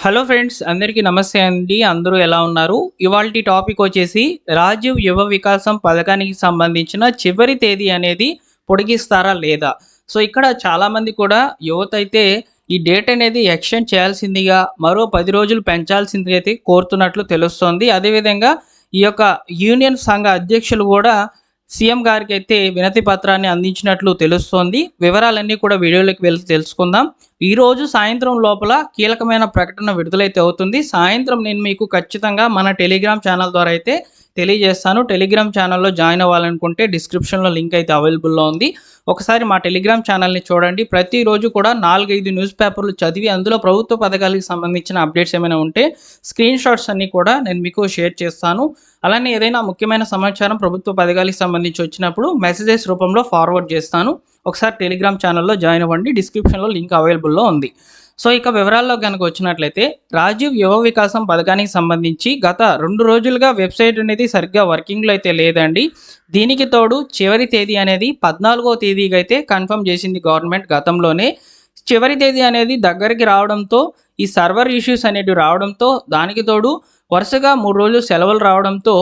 Hello friends అందరికీ నమస్తే అండి. అందరూ ఎలా ఉన్నారు? ఇవాల్టి టాపిక్ వచ్చేసి రాజీవ్ యువ వికాసం పథకానికి సంబంధించిన చివరి తేదీ అనేది పొడిగిస్తారా లేదా? సో, ఇక్కడ చాలామంది కూడా యువత అయితే ఈ డేట్ అనేది ఎక్స్‌టెండ్ చేయాల్సిందిగా మరో 10 రోజులు పెంచాల్సిందిగా అయితే కోరుతున్నట్లు తెలుస్తోంది. అదేవిధంగా ఈ యొక్క యూనియన్ సంఘ అధ్యక్షులు కూడా సీఎం గారికైతే వినతి పత్రాన్ని అందించినట్లు తెలుస్తోంది. వివరాలన్నీ కూడా వీడియోలోకి వెళ్లి తెలుసుకుందాం. ఈరోజు సాయంత్రం లోపల కీలకమైన ప్రకటన విడుదలైతే అవుతుంది. సాయంత్రం నేను మీకు ఖచ్చితంగా మన టెలిగ్రామ్ ఛానల్ ద్వారా అయితే తెలియజేస్తాను. టెలిగ్రామ్ ఛానల్‌లో జాయిన్ అవ్వాలనుకుంటే డిస్క్రిప్షన్‌లో లింక్ అయితే అవైలబుల్‌లో ఉంది. ఒకసారి మా టెలిగ్రామ్ ఛానల్‌ని చూడండి. ప్రతిరోజు కూడా 4, 5 న్యూస్ పేపర్‌లు చదివి అందులో ప్రభుత్వ పథకాలకు సంబంధించిన అప్డేట్స్ ఏమైనా ఉంటే స్క్రీన్ షాట్స్ అన్నీ కూడా నేను మీకు షేర్ చేస్తాను. అలానే ఏదైనా ముఖ్యమైన సమాచారం ప్రభుత్వ పథకాలకు సంబంధించి వచ్చినప్పుడు మెసేజెస్ రూపంలో ఫార్వర్డ్ చేస్తాను. ఒకసారి టెలిగ్రామ్ ఛానల్‌లో జాయిన్ అవ్వండి. డిస్క్రిప్షన్‌లో లింక్ అవైలబుల్‌లో ఉంది. సో, ఇక వివరాల్లో గనుక వచ్చినట్లయితే రాజీవ్ యువ వికాసం పథకానికి సంబంధించి గత 2 రోజులుగా వెబ్‌సైట్ అనేది సరిగ్గా వర్కింగ్‌లో అయితే లేదండి. దీనికి తోడు చివరి తేదీ అనేది 14వ తేదీకి అయితే కన్ఫర్మ్ చేసింది గవర్నమెంట్ గతంలోనే. చివరి తేదీ అనేది దగ్గరికి రావడంతో ఈ సర్వర్ ఇష్యూస్ అనేటివి రావడంతో దానికి తోడు వరుసగా 3 రోజులు సెలవులు రావడంతో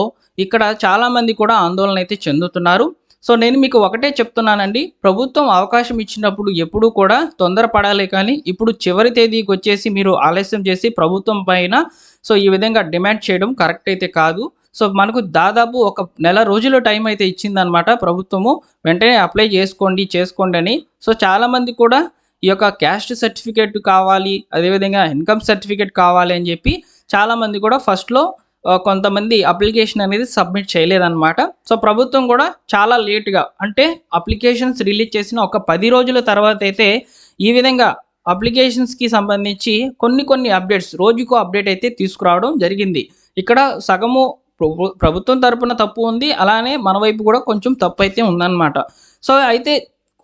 ఇక్కడ చాలామంది కూడా ఆందోళన అయితే చెందుతున్నారు. సో, నేను మీకు ఒకటే చెప్తున్నానండి. ప్రభుత్వం అవకాశం ఇచ్చినప్పుడు ఎప్పుడూ కూడా తొందరపడాలే కానీ, ఇప్పుడు చివరి తేదీకి వచ్చేసి మీరు ఆలస్యం చేసి ప్రభుత్వం పైన ఈ విధంగా డిమాండ్ చేయడం కరెక్ట్ అయితే కాదు. సో, మనకు దాదాపు ఒక నెల రోజులు టైం అయితే ఇచ్చిందనమాట ప్రభుత్వము. వెంటనే అప్లై చేసుకోండి అని. సో, చాలామంది కూడా ఈ యొక్క క్యాస్ట్ సర్టిఫికేట్ కావాలి, అదేవిధంగా ఇన్‌కమ్ సర్టిఫికేట్ కావాలి అని చెప్పి చాలామంది కూడా ఫస్ట్‌లో కొంతమంది అప్లికేషన్ అనేది సబ్మిట్ చేయలేదన్నమాట. సో, ప్రభుత్వం కూడా చాలా లేట్‌గా అంటే అప్లికేషన్స్ రిలీజ్ చేసిన ఒక 10 రోజుల తర్వాత అయితే ఈ విధంగా అప్లికేషన్స్‌కి సంబంధించి కొన్ని అప్డేట్స్ రోజుకో అప్డేట్ అయితే తీసుకురావడం జరిగింది. ఇక్కడ సగము ప్రభుత్వం తరపున తప్పు ఉంది. అలానే మన వైపు కూడా కొంచెం తప్పైతే ఉందన్నమాట. సో, అయితే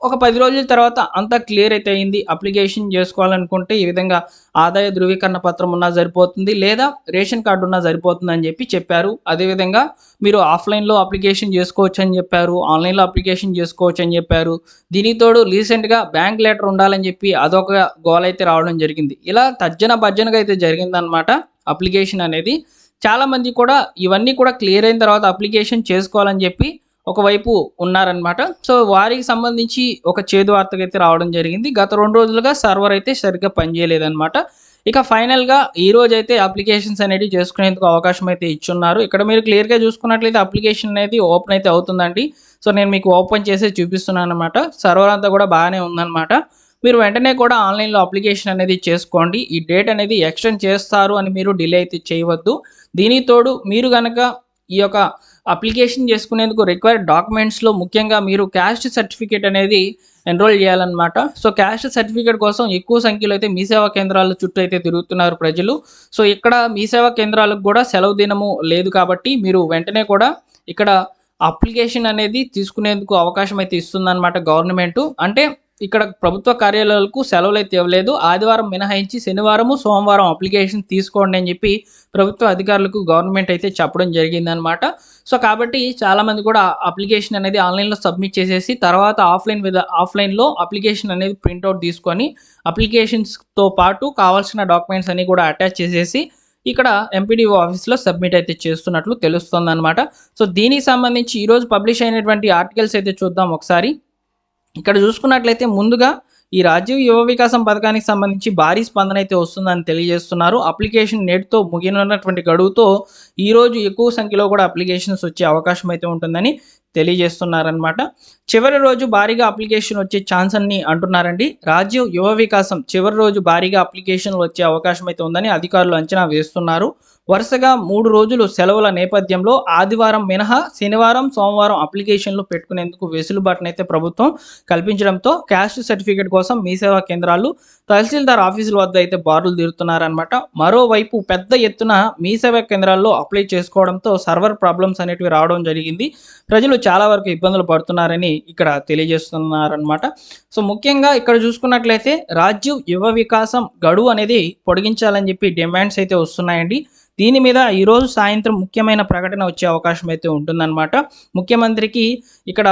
ఒక 10 రోజుల తర్వాత అంతా క్లియర్ అయితే అయింది. అప్లికేషన్ చేసుకోవాలనుకుంటే ఈ విధంగా ఆదాయ ధృవీకరణ పత్రం ఉన్నా సరిపోతుంది. లేదా రేషన్ కార్డ్ ఉన్నా సరిపోతుందని చెప్పారు. అదేవిధంగా మీరు ఆఫ్‌లైన్‌లో అప్లికేషన్ చేసుకోవచ్చని చెప్పారు. ఆన్‌లైన్‌లో అప్లికేషన్ చేసుకోవచ్చని చెప్పారు. దీనికి తోడు రీసెంట్‌గా బ్యాంక్ లెటర్ ఉండాలని చెప్పి అదొక గోలైతే రావడం జరిగింది. ఇలా తర్జన భర్జనగా అయితే జరిగిందనమాట అప్లికేషన్ అనేది. చాలామంది కూడా ఇవన్నీ కూడా క్లియర్ అయిన తర్వాత అప్లికేషన్ చేసుకోవాలని చెప్పి ఒకవైపు ఉన్నారనమాట. సో, వారికి సంబంధించి ఒక చేదు వార్తకైతే రావడం జరిగింది. గత 2 రోజులుగా సర్వర్ అయితే సరిగ్గా పనిచేయలేదనమాట. ఇక ఫైనల్‌గా ఈరోజైతే అప్లికేషన్స్ అనేటివి చేసుకునేందుకు అవకాశం అయితే ఇచ్చున్నారు. ఇక్కడ మీరు క్లియర్‌గా చూసుకున్నట్లయితే అప్లికేషన్ అనేది ఓపెన్ అయితే అవుతుందండి. సో, నేను మీకు ఓపెన్ చేసి చూపిస్తున్నాననమాట. సర్వర్ అంతా కూడా బాగానే ఉందనమాట. మీరు వెంటనే కూడా ఆన్‌లైన్‌లో అప్లికేషన్ అనేది చేసుకోండి. ఈ డేట్ అనేది ఎక్స్‌టెండ్ చేస్తారు అని మీరు డిలే అయితే చేయవద్దు. దీనికి తోడు మీరు గనక ఈ యొక్క అప్లికేషన్ చేసుకునేందుకు రిక్వైర్డ్ డాక్యుమెంట్స్‌లో ముఖ్యంగా మీరు క్యాస్ట్ సర్టిఫికేట్ అనేది ఎన్రోల్ చేయాలన్నమాట. సో, క్యాస్ట్ సర్టిఫికేట్ కోసం ఎక్కువ సంఖ్యలో అయితే మీ సేవా కేంద్రాల చుట్టూ అయితే తిరుగుతున్నారు ప్రజలు. సో, ఇక్కడ మీ సేవా కేంద్రాలకు కూడా సెలవు దినము లేదు కాబట్టి మీరు వెంటనే కూడా ఇక్కడ అప్లికేషన్ అనేది తీసుకునేందుకు అవకాశం అయితే ఇస్తుందన్నమాట గవర్నమెంటు. అంటే ఇక్కడ ప్రభుత్వ కార్యాలయాలకు సెలవులైతే ఇవ్వలేదు. ఆదివారం మినహాయించి శనివారము, సోమవారం అప్లికేషన్ తీసుకోండి అని చెప్పి ప్రభుత్వ అధికారులకు గవర్నమెంట్ అయితే చెప్పడం జరిగిందనమాట. సో, కాబట్టి చాలామంది కూడా అప్లికేషన్ అనేది ఆన్‌లైన్‌లో సబ్మిట్ చేసేసి తర్వాత ఆఫ్‌లైన్‌లో అప్లికేషన్ అనేది ప్రింటౌట్ తీసుకొని అప్లికేషన్స్‌తో పాటు కావాల్సిన డాక్యుమెంట్స్ అన్నీ కూడా అటాచ్ చేసేసి ఇక్కడ ఎంపీడీఓ ఆఫీస్‌లో సబ్మిట్ అయితే చేస్తున్నట్లు తెలుస్తోందనమాట. సో, దీనికి సంబంధించి ఈరోజు పబ్లిష్ అయినటువంటి ఆర్టికల్స్ అయితే చూద్దాం ఒకసారి. ఇక్కడ చూసుకున్నట్లయితే ముందుగా ఈ రాజీవ్ యువ వికాసం పథకానికి సంబంధించి భారీ స్పందన అయితే వస్తుందని తెలియజేస్తున్నారు. అప్లికేషన్ నేటితో ముగియనున్నటువంటి గడువుతో ఈరోజు ఎక్కువ సంఖ్యలో కూడా అప్లికేషన్స్ వచ్చే అవకాశం అయితే ఉంటుందని తెలియజేస్తున్నారనమాట. చివరి రోజు భారీగా అప్లికేషన్ వచ్చే ఛాన్స్ అని అంటున్నారండి. రాజీవ్ యువ వికాసం చివరి రోజు భారీగా అప్లికేషన్లు వచ్చే అవకాశం అయితే ఉందని అధికారులు అంచనా వేస్తున్నారు. వరుసగా 3 రోజులు సెలవుల నేపథ్యంలో ఆదివారం మినహా శనివారం, సోమవారం అప్లికేషన్లు పెట్టుకునేందుకు వెసులుబాటునైతే ప్రభుత్వం కల్పించడంతో క్యాస్ట్ సర్టిఫికేట్ కోసం మీ సేవా కేంద్రాలు, తహసీల్దార్ ఆఫీసుల వద్ద అయితే బారులు తీరుతున్నారనమాట. మరోవైపు పెద్ద ఎత్తున మీ సేవా కేంద్రాల్లో అప్లై చేసుకోవడంతో సర్వర్ ప్రాబ్లమ్స్ అనేటివి రావడం జరిగింది. ప్రజలు చాలా వరకు ఇబ్బందులు పడుతున్నారని ఇక్కడ తెలియజేస్తున్నారనమాట. సో ముఖ్యంగా ఇక్కడ చూసుకున్నట్లయితే రాజీవ్ యువ వికాసం గడువు అనేది పొడిగించాలని చెప్పి డిమాండ్స్ అయితే వస్తున్నాయండి. దీని మీద ఈరోజు సాయంత్రం ముఖ్యమైన ప్రకటన వచ్చే అవకాశం అయితే ఉంటుందన్నమాట. ముఖ్యమంత్రికి ఇక్కడ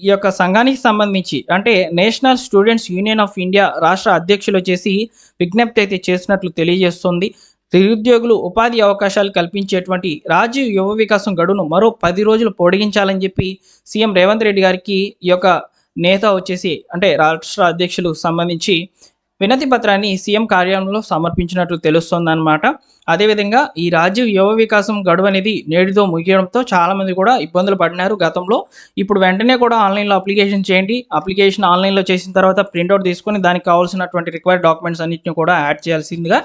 ఈ యొక్క సంఘానికి సంబంధించి అంటే national students union of India రాష్ట్ర అధ్యక్షులు వచ్చేసి విజ్ఞప్తి అయితే చేసినట్లు తెలియజేస్తుంది. నిరుద్యోగులు ఉపాధి అవకాశాలు కల్పించేటువంటి రాజీవ్ యువ వికాసం గడువును మరో 10 రోజులు పొడిగించాలని చెప్పి సీఎం రేవంత్ రెడ్డి గారికి ఈ యొక్క నేత వచ్చేసి అంటే రాష్ట్ర అధ్యక్షులు సంబంధించి వినతి పత్రాన్ని సీఎం కార్యాలయంలో సమర్పించినట్లు తెలుస్తోందన్నమాట. అదేవిధంగా ఈ రాజీవ్ యువ వికాసం గడువు అనేది నేటితో ముగియడంతో చాలామంది కూడా ఇబ్బందులు పడినారు గతంలో. ఇప్పుడు వెంటనే కూడా ఆన్లైన్లో అప్లికేషన్ చేయండి. అప్లికేషన్ ఆన్లైన్లో చేసిన తర్వాత ప్రింట్అవుట్ తీసుకొని దానికి కావాల్సినటువంటి రిక్వైర్డ్ డాక్యుమెంట్స్ అన్నింటిని కూడా యాడ్ చేయాల్సిందిగా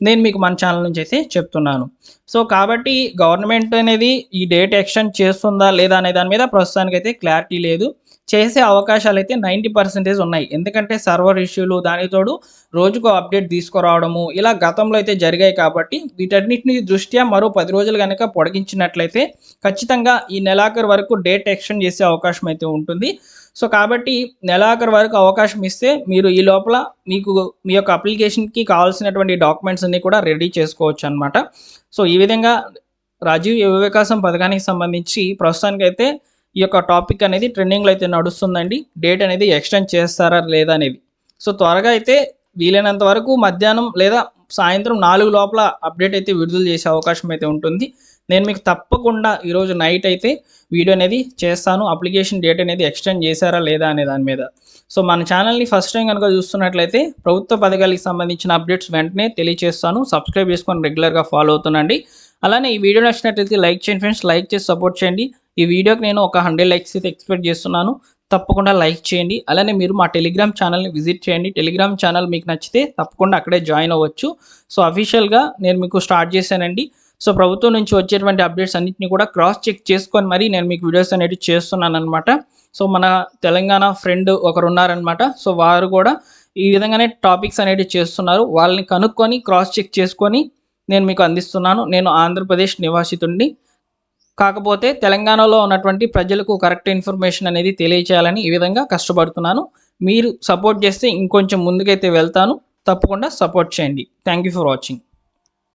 నేను మీకు మన ఛానల్ నుంచి అయితే చెప్తున్నాను. సో కాబట్టి గవర్నమెంట్ అనేది ఈ డేట్ ఎక్స్టెండ్ చేస్తుందా లేదా అనే దాని మీద ప్రస్తుతానికైతే క్లారిటీ లేదు. చేసే అవకాశాలు అయితే 90% ఉన్నాయి. ఎందుకంటే సర్వర్ ఇష్యూలు దానికి తోడు రోజుకో అప్డేట్ తీసుకురావడము ఇలా గతంలో అయితే జరిగాయి. కాబట్టి వీటన్నిటిని దృష్ట్యా మరో 10 రోజులు కనుక పొడిగించినట్లయితే ఖచ్చితంగా ఈ నెలాఖరు వరకు డేట్ ఎక్స్టెండ్ చేసే అవకాశం అయితే ఉంటుంది. సో కాబట్టి నెలాఖరు వరకు అవకాశం ఇస్తే మీరు ఈ లోపల మీకు మీ యొక్క అప్లికేషన్కి కావాల్సినటువంటి డాక్యుమెంట్స్ అన్నీ కూడా రెడీ చేసుకోవచ్చు అనమాట. సో ఈ విధంగా రాజీవ్ యువ వికాసం పథకానికి సంబంధించి ప్రస్తుతానికైతే ఈ యొక్క టాపిక్ అనేది ట్రెండింగ్లో అయితే నడుస్తుందండి. డేట్ అనేది ఎక్స్టెండ్ చేస్తారా లేదా అనేది. సో త్వరగా అయితే వీలైనంత వరకు మధ్యాహ్నం లేదా సాయంత్రం 4 లోపల అప్డేట్ అయితే విడుదల చేసే అవకాశం అయితే ఉంటుంది. నేను మీకు తప్పకుండా ఈరోజు నైట్ అయితే వీడియో అనేది చేస్తాను, అప్లికేషన్ డేట్ అనేది ఎక్స్టెండ్ చేశారా లేదా అనే దాని మీద. సో మన ఛానల్ని ఫస్ట్ టైం కనుక చూస్తున్నట్లయితే ప్రభుత్వ పథకాలకు సంబంధించిన అప్డేట్స్ వెంటనే తెలియజేస్తాను. సబ్స్క్రైబ్ చేసుకొని రెగ్యులర్గా ఫాలో అవుతుండండి. అలానే ఈ వీడియో నచ్చినట్లయితే లైక్ చేయండి ఫ్రెండ్స్, లైక్ చేసి సపోర్ట్ చేయండి. ఈ వీడియోకి నేను ఒక 100 లైక్స్ అయితే ఎక్స్పెక్ట్ చేస్తున్నాను. తప్పకుండా లైక్ చేయండి. అలానే మీరు మా టెలిగ్రామ్ ఛానల్ని విజిట్ చేయండి. టెలిగ్రామ్ ఛానల్ మీకు నచ్చితే తప్పకుండా అక్కడే జాయిన్ అవ్వచ్చు. సో అఫీషియల్గా నేను మీకు స్టార్ట్ చేశానండి. సో ప్రభుత్వం నుంచి వచ్చేటువంటి అప్డేట్స్ అన్నింటినీ కూడా క్రాస్ చెక్ చేసుకొని మరి నేను మీకు వీడియోస్ అనేవి చేస్తున్నాను అనమాట. సో మన తెలంగాణ ఫ్రెండ్ ఒకరు ఉన్నారనమాట. సో వారు కూడా ఈ విధంగానే టాపిక్స్ అనేవి చేస్తున్నారు. వాళ్ళని కనుక్కొని క్రాస్ చెక్ చేసుకొని నేను మీకు అందిస్తున్నాను. నేను ఆంధ్రప్రదేశ్ నివాసితుడిని, కాకపోతే తెలంగాణలో ఉన్నటువంటి ప్రజలకు కరెక్ట్ ఇన్ఫర్మేషన్ అనేది తెలియచేయాలని ఈ విధంగా కష్టపడుతున్నాను. మీరు సపోర్ట్ చేస్తే ఇంకొంచెం ముందుకైతే వెళ్తాను. తప్పకుండా సపోర్ట్ చేయండి. Thank you for watching.